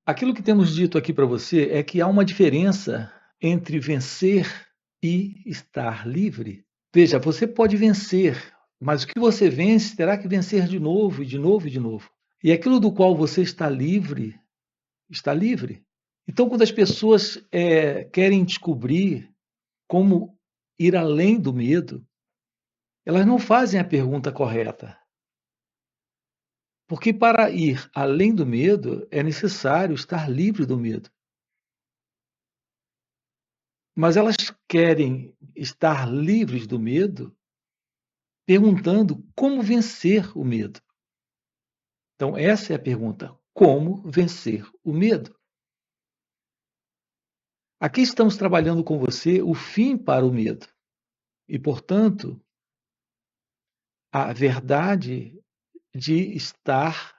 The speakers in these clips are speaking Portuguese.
Aquilo que temos dito aqui para você é que há uma diferença entre vencer e estar livre. Veja, você pode vencer, mas o que você vence terá que vencer de novo, e de novo, e de novo. E aquilo do qual você está livre, está livre. Então, quando as pessoas querem descobrir como ir além do medo, elas não fazem a pergunta correta. Porque para ir além do medo, é necessário estar livre do medo. Mas elas querem estar livres do medo, perguntando como vencer o medo. Então, essa é a pergunta: como vencer o medo? Aqui estamos trabalhando com você o fim para o medo. E, portanto, a verdade de estar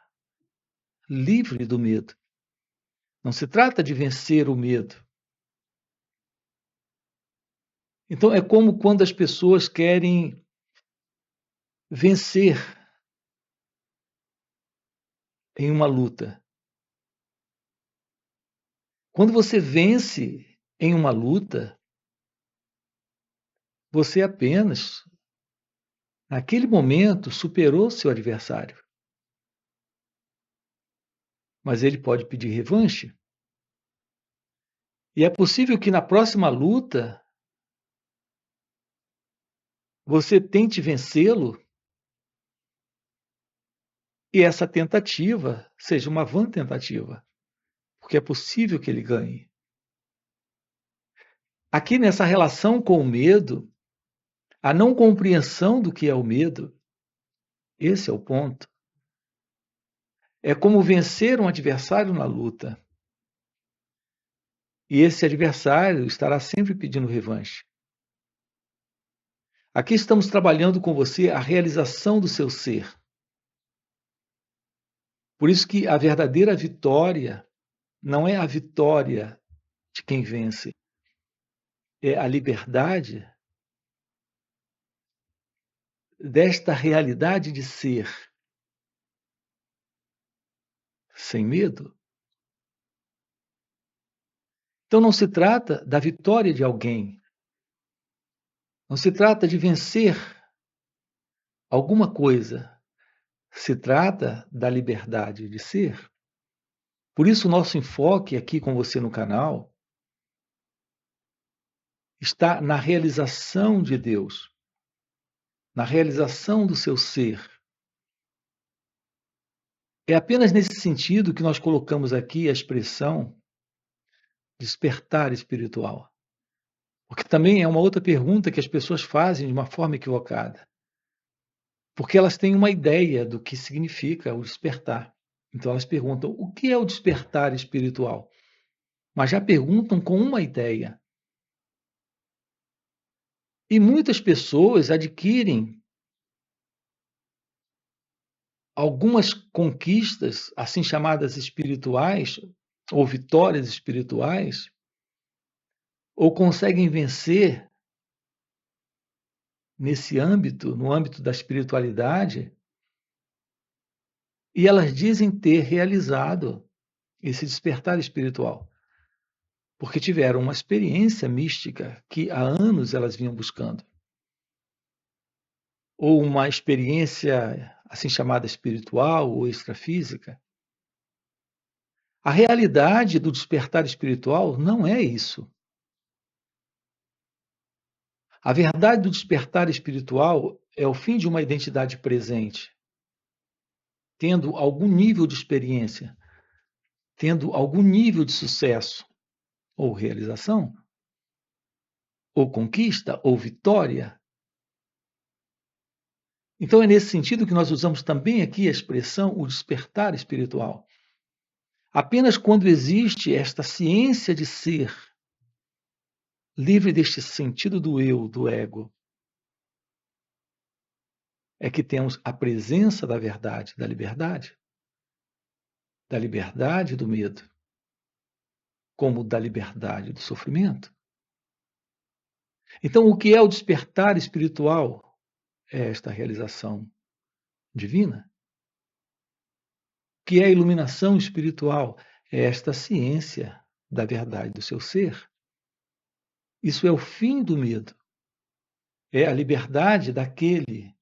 livre do medo. Não se trata de vencer o medo. Então, é como quando as pessoas querem vencer em uma luta. Quando você vence em uma luta, você apenas, naquele momento, superou seu adversário. Mas ele pode pedir revanche. E é possível que na próxima luta você tente vencê-lo e essa tentativa seja uma vã tentativa, porque é possível que ele ganhe. Aqui nessa relação com o medo, a não compreensão do que é o medo, esse é o ponto. É como vencer um adversário na luta. E esse adversário estará sempre pedindo revanche. Aqui estamos trabalhando com você a realização do seu ser. Por isso que a verdadeira vitória não é a vitória de quem vence, é a liberdade desta realidade de ser sem medo. Então não se trata da vitória de alguém, não se trata de vencer alguma coisa, se trata da liberdade de ser. Por isso, o nosso enfoque aqui com você no canal está na realização de Deus, na realização do seu ser. É apenas nesse sentido que nós colocamos aqui a expressão despertar espiritual. Porque também é uma outra pergunta que as pessoas fazem de uma forma equivocada. Porque elas têm uma ideia do que significa o despertar. Então elas perguntam: o que é o despertar espiritual? Mas já perguntam com uma ideia. E muitas pessoas adquirem algumas conquistas, assim chamadas espirituais, ou vitórias espirituais, ou conseguem vencer nesse âmbito, no âmbito da espiritualidade, e elas dizem ter realizado esse despertar espiritual, porque tiveram uma experiência mística que há anos elas vinham buscando, ou uma experiência assim chamada espiritual ou extrafísica. A realidade do despertar espiritual não é isso. A verdade do despertar espiritual é o fim de uma identidade presente, tendo algum nível de experiência, tendo algum nível de sucesso, ou realização, ou conquista, ou vitória. Então é nesse sentido que nós usamos também aqui a expressão o despertar espiritual. Apenas quando existe esta ciência de ser, livre deste sentido do eu, do ego, é que temos a presença da verdade, da liberdade do medo, como da liberdade do sofrimento. Então, o que é o despertar espiritual? É esta realização divina. O que é a iluminação espiritual? é esta ciência da verdade do seu ser. Isso é o fim do medo. É a liberdade daquele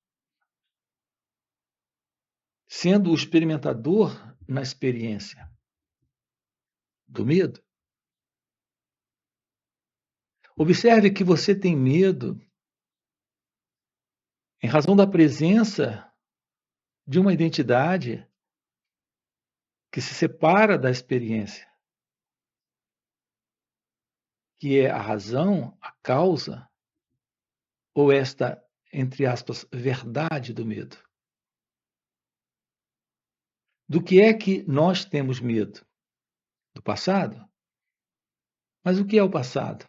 sendo o experimentador na experiência do medo. Observe que você tem medo em razão da presença de uma identidade que se separa da experiência, que é a razão, a causa, ou esta, entre aspas, verdade do medo. Do que é que nós temos medo? Do passado? Mas o que é o passado?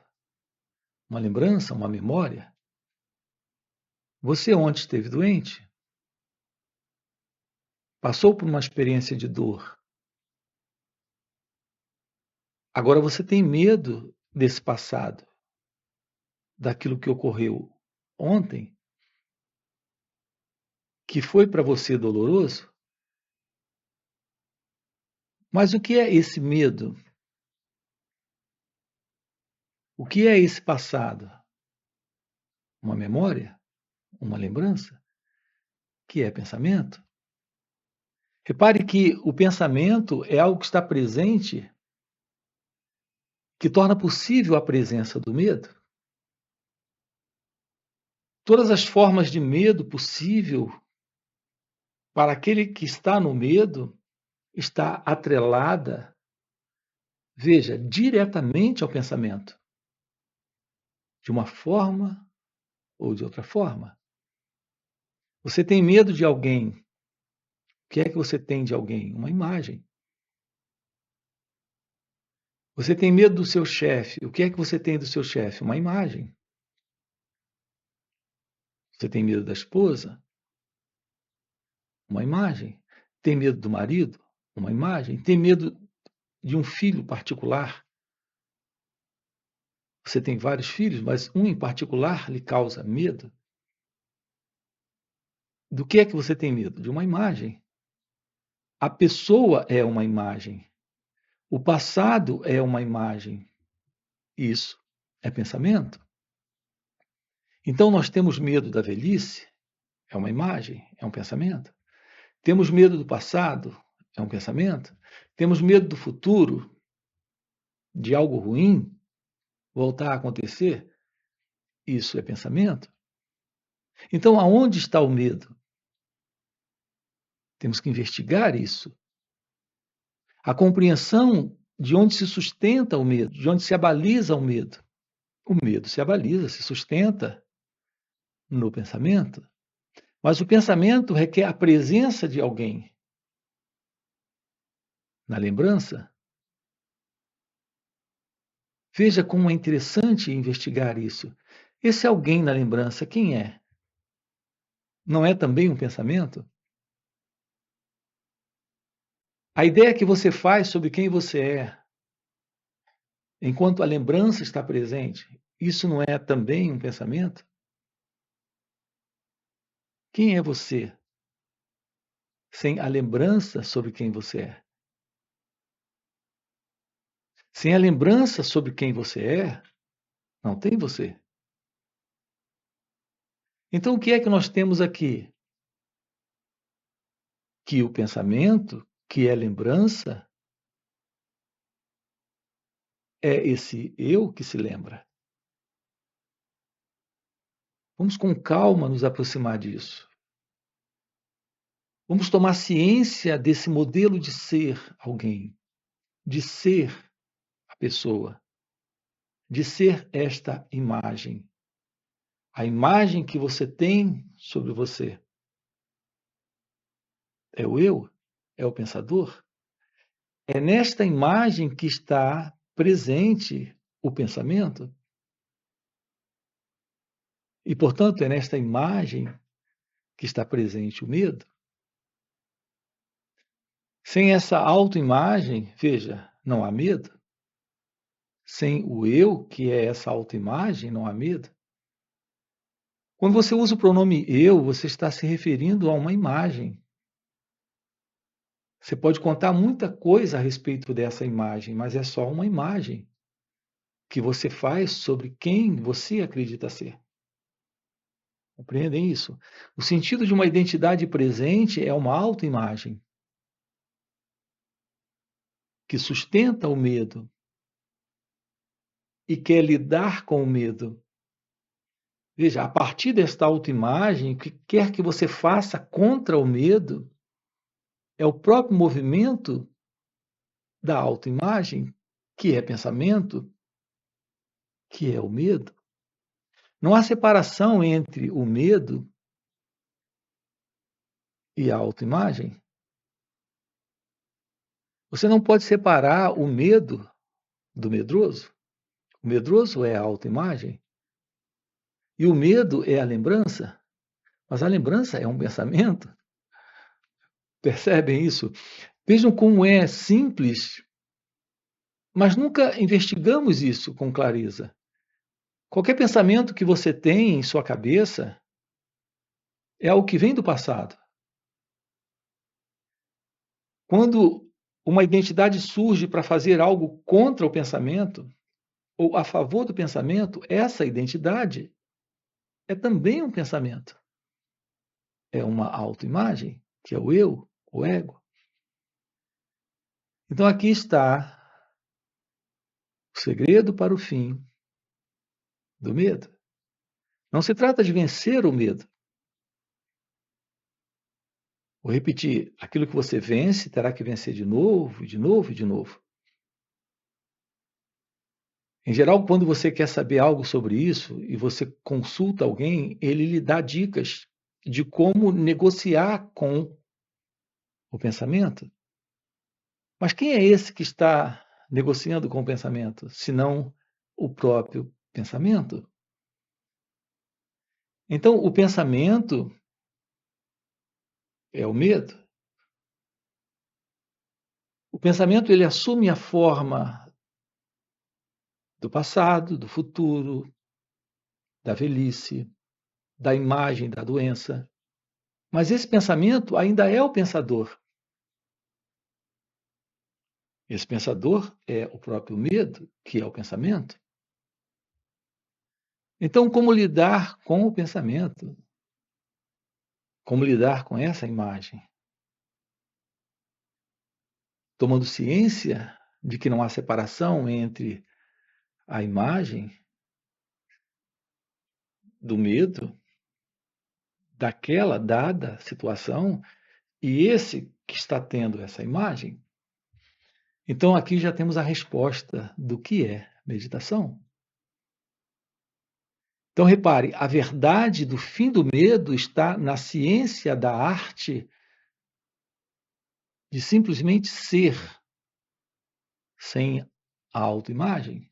Uma lembrança, uma memória? Você ontem esteve doente? Passou por uma experiência de dor? Agora você tem medo desse passado, daquilo que ocorreu ontem, que foi para você doloroso? Mas o que é esse medo? O que é esse passado? Uma memória? Uma lembrança? Que é pensamento? Repare que o pensamento é algo que está presente, que torna possível a presença do medo. Todas as formas de medo possível para aquele que está no medo está atrelada, veja, diretamente ao pensamento, de uma forma ou de outra forma. Você tem medo de alguém. O que é que você tem de alguém? Uma imagem. Você tem medo do seu chefe. O que é que você tem do seu chefe? Uma imagem. Você tem medo da esposa? Uma imagem. Tem medo do marido? Uma imagem. Tem medo de um filho particular? Você tem vários filhos, mas um em particular lhe causa medo? Do que é que você tem medo? De uma imagem. A pessoa é uma imagem. O passado é uma imagem. Isso é pensamento. Então nós temos medo da velhice, é uma imagem, é um pensamento. Temos medo do passado, é um pensamento. Temos medo do futuro, de algo ruim voltar a acontecer, isso é pensamento. Então aonde está o medo? Temos que investigar isso. A compreensão de onde se sustenta o medo, de onde se abaliza o medo. O medo se abaliza, se sustenta no pensamento. Mas o pensamento requer a presença de alguém na lembrança. Veja como é interessante investigar isso. Esse alguém na lembrança, quem é? Não é também um pensamento? A ideia que você faz sobre quem você é, enquanto a lembrança está presente, isso não é também um pensamento? Quem é você sem a lembrança sobre quem você é? Sem a lembrança sobre quem você é, não tem você. Então, o que é que nós temos aqui? Que o pensamento, que é lembrança, é esse eu que se lembra. Vamos com calma nos aproximar disso. Vamos tomar ciência desse modelo de ser alguém, de ser a pessoa, de ser esta imagem. A imagem que você tem sobre você é o eu? É o pensador? É nesta imagem que está presente o pensamento? E, portanto, é nesta imagem que está presente o medo? Sem essa autoimagem, veja, não há medo. Sem o eu, que é essa autoimagem, não há medo. Quando você usa o pronome eu, você está se referindo a uma imagem. Você pode contar muita coisa a respeito dessa imagem, mas é só uma imagem que você faz sobre quem você acredita ser. Compreendem isso? O sentido de uma identidade presente é uma autoimagem que sustenta o medo e quer lidar com o medo. Veja, a partir desta autoimagem, o que quer que você faça contra o medo é o próprio movimento da autoimagem, que é pensamento, que é o medo. Não há separação entre o medo e a autoimagem. Você não pode separar o medo do medroso. O medroso é a autoimagem e o medo é a lembrança, mas a lembrança é um pensamento. Percebem isso? Vejam como é simples, mas nunca investigamos isso com clareza. Qualquer pensamento que você tem em sua cabeça é algo que vem do passado. Quando uma identidade surge para fazer algo contra o pensamento ou a favor do pensamento, essa identidade é também um pensamento. É uma autoimagem, que é o eu, o ego. Então aqui está o segredo para o fim do medo. Não se trata de vencer o medo. Vou repetir, aquilo que você vence terá que vencer de novo, de novo e de novo. Em geral, quando você quer saber algo sobre isso e você consulta alguém, ele lhe dá dicas de como negociar com o pensamento. Mas quem é esse que está negociando com o pensamento, senão o próprio pensamento? Então, o pensamento é o medo. O pensamento ele assume a forma do passado, do futuro, da velhice, da imagem da doença. Mas esse pensamento ainda é o pensador. Esse pensador é o próprio medo, que é o pensamento. Então, como lidar com o pensamento? Como lidar com essa imagem? Tomando ciência de que não há separação entre a imagem do medo, daquela dada situação, e esse que está tendo essa imagem. Então, aqui já temos a resposta do que é meditação. Então, repare, a verdade do fim do medo está na ciência da arte de simplesmente ser sem a autoimagem.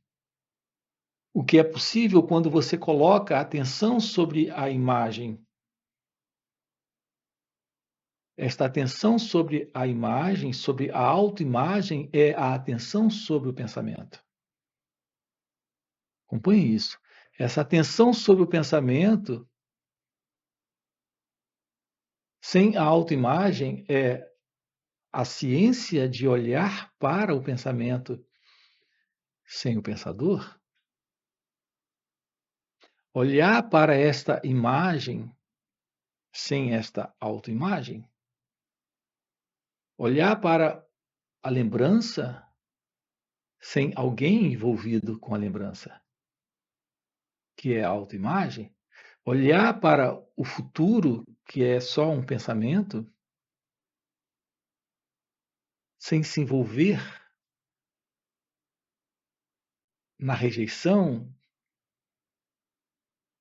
O que é possível quando você coloca a atenção sobre a imagem. Esta atenção sobre a imagem, sobre a autoimagem, é a atenção sobre o pensamento. Acompanhe isso. Essa atenção sobre o pensamento, sem a autoimagem, é a ciência de olhar para o pensamento sem o pensador. Olhar para esta imagem sem esta autoimagem. Olhar para a lembrança sem alguém envolvido com a lembrança, que é a autoimagem. Olhar para o futuro, que é só um pensamento, sem se envolver na rejeição,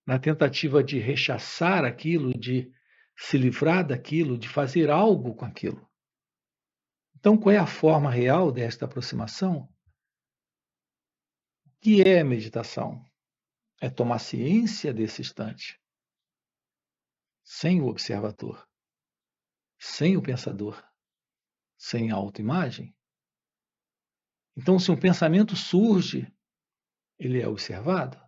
na tentativa de rechaçar aquilo, de se livrar daquilo, de fazer algo com aquilo. Então, qual é a forma real desta aproximação? O que é meditação? É tomar ciência desse instante, sem o observador, sem o pensador, sem a autoimagem. Então, se um pensamento surge, ele é observado.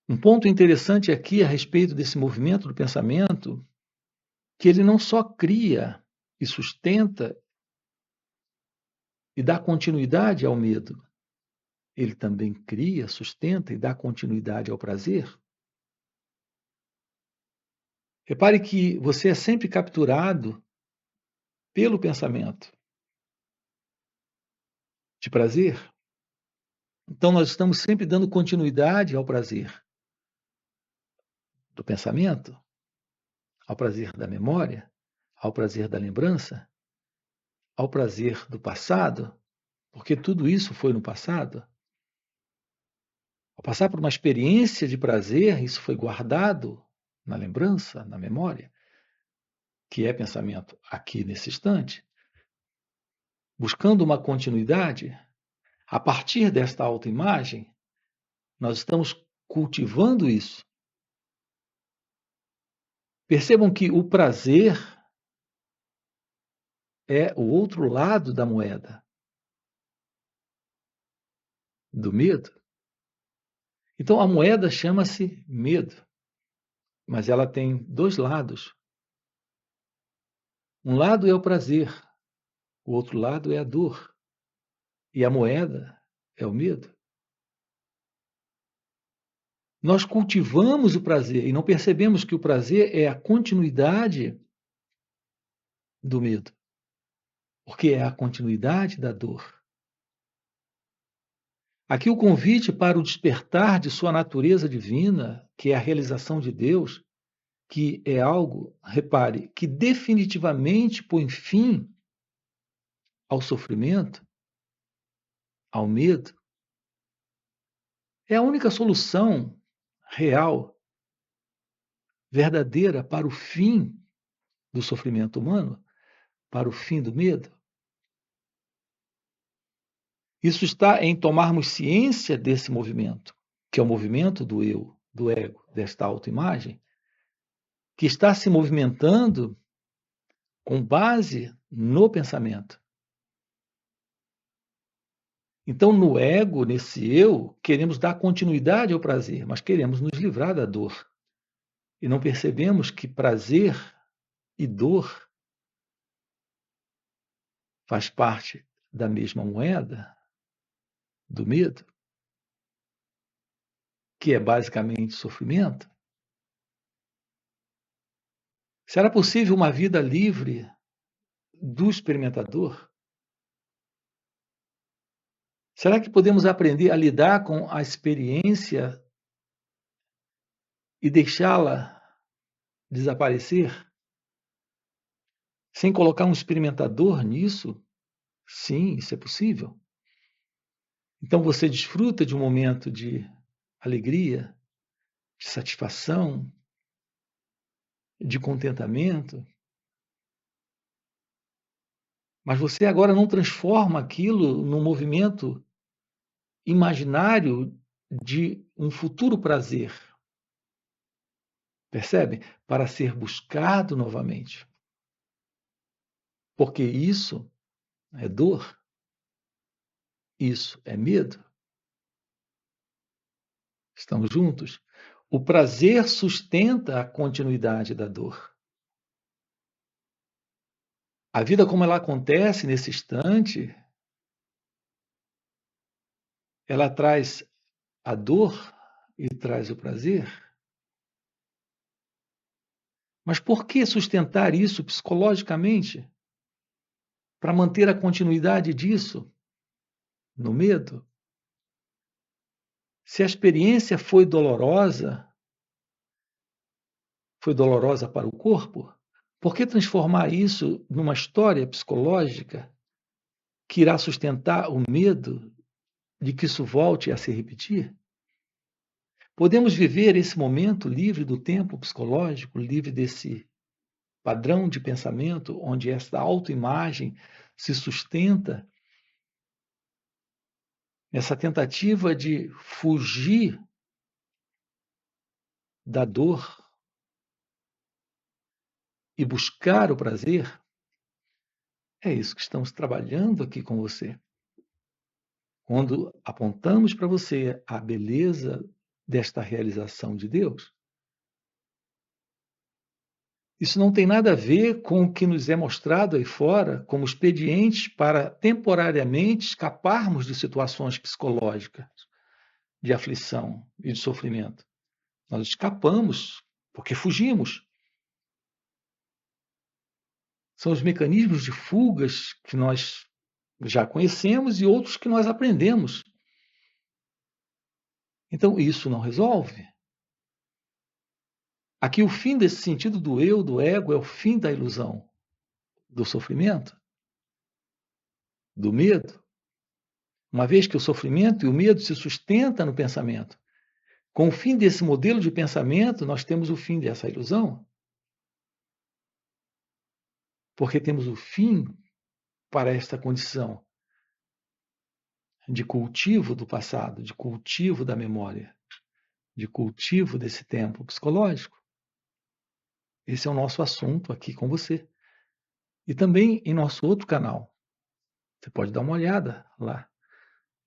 Um ponto interessante aqui a respeito desse movimento do pensamento, que ele não só cria e sustenta e dá continuidade ao medo. Ele também cria, sustenta e dá continuidade ao prazer. Repare que você é sempre capturado pelo pensamento de prazer. Então, nós estamos sempre dando continuidade ao prazer do pensamento, ao prazer da memória, ao prazer da lembrança, ao prazer do passado, porque tudo isso foi no passado. Ao passar por uma experiência de prazer, isso foi guardado na lembrança, na memória, que é pensamento aqui nesse instante, buscando uma continuidade. A partir desta autoimagem, nós estamos cultivando isso. Percebam que o prazer é o outro lado da moeda do medo. Então, a moeda chama-se medo, mas ela tem dois lados. Um lado é o prazer, o outro lado é a dor. E a moeda é o medo. Nós cultivamos o prazer e não percebemos que o prazer é a continuidade do medo, porque é a continuidade da dor. Aqui o convite para o despertar de sua natureza divina, que é a realização de Deus, que é algo, repare, que definitivamente põe fim ao sofrimento, ao medo, é a única solução real, verdadeira para o fim do sofrimento humano, para o fim do medo. Isso está em tomarmos ciência desse movimento, que é o movimento do eu, do ego, desta autoimagem, que está se movimentando com base no pensamento. Então, no ego, nesse eu, queremos dar continuidade ao prazer, mas queremos nos livrar da dor. E não percebemos que prazer e dor faz parte da mesma moeda do medo, que é basicamente sofrimento. Será possível uma vida livre do experimentador? Será que podemos aprender a lidar com a experiência e deixá-la desaparecer? Sem colocar um experimentador nisso? Sim, isso é possível. Então você desfruta de um momento de alegria, de satisfação, de contentamento, mas você agora não transforma aquilo num movimento imaginário de um futuro prazer. Percebe? Para ser buscado novamente. Porque isso é dor, isso é medo. Estamos juntos? O prazer sustenta a continuidade da dor. A vida como ela acontece nesse instante, ela traz a dor e traz o prazer. Mas por que sustentar isso psicologicamente? Para manter a continuidade disso no medo? Se a experiência foi dolorosa para o corpo, por que transformar isso numa história psicológica que irá sustentar o medo de que isso volte a se repetir? Podemos viver esse momento livre do tempo psicológico, livre desse padrão de pensamento onde esta autoimagem se sustenta, essa tentativa de fugir da dor e buscar o prazer. É isso que estamos trabalhando aqui com você. Quando apontamos para você a beleza desta realização de Deus, Isso não tem nada a ver com o que nos é mostrado aí fora como expedientes para temporariamente escaparmos de situações psicológicas, de aflição e de sofrimento. Nós escapamos porque fugimos. São os mecanismos de fugas que nós já conhecemos e outros que nós aprendemos. Então, isso não resolve. Aqui, o fim desse sentido do eu, do ego, é o fim da ilusão, do sofrimento, do medo. Uma vez que o sofrimento e o medo se sustentam no pensamento. Com o fim desse modelo de pensamento, nós temos o fim dessa ilusão. Porque temos o fim para esta condição de cultivo do passado, de cultivo da memória, de cultivo desse tempo psicológico. Esse é o nosso assunto aqui com você. E também em nosso outro canal. Você pode dar uma olhada lá.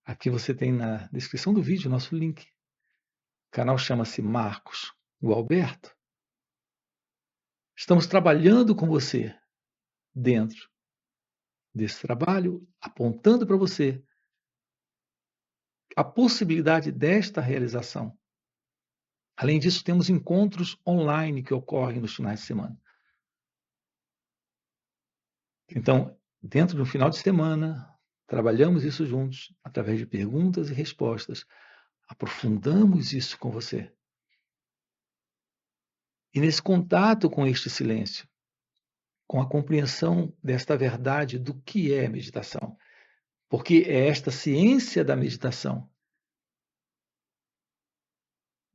Aqui você tem na descrição do vídeo o nosso link. O canal chama-se Marcos Gualberto. Estamos trabalhando com você dentro desse trabalho, apontando para você a possibilidade desta realização. Além disso, temos encontros online que ocorrem nos finais de semana. Então, dentro do final de semana, trabalhamos isso juntos, através de perguntas e respostas. Aprofundamos isso com você. E nesse contato com este silêncio, com a compreensão desta verdade do que é meditação, porque é esta ciência da meditação,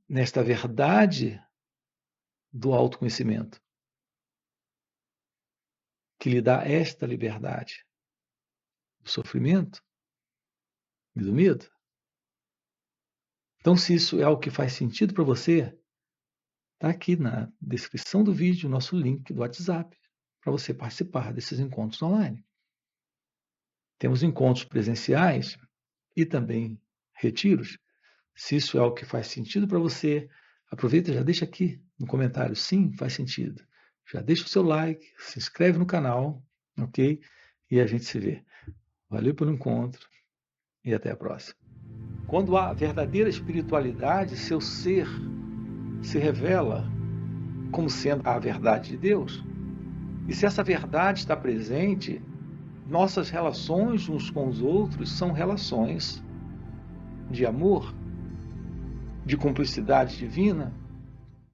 nesta verdade do autoconhecimento, que lhe dá esta liberdade do sofrimento e do medo. Então, se isso é algo que faz sentido para você, está aqui na descrição do vídeo o nosso link do WhatsApp para você participar desses encontros online. Temos encontros presenciais e também retiros. Se isso é algo que faz sentido para você, aproveita e já deixa aqui no comentário, sim, faz sentido. Já deixa o seu like, se inscreve no canal, ok? E a gente se vê. Valeu pelo encontro e até a próxima. Quando há verdadeira espiritualidade, seu ser se revela como sendo a verdade de Deus. E se essa verdade está presente, nossas relações uns com os outros são relações de amor, de cumplicidade divina,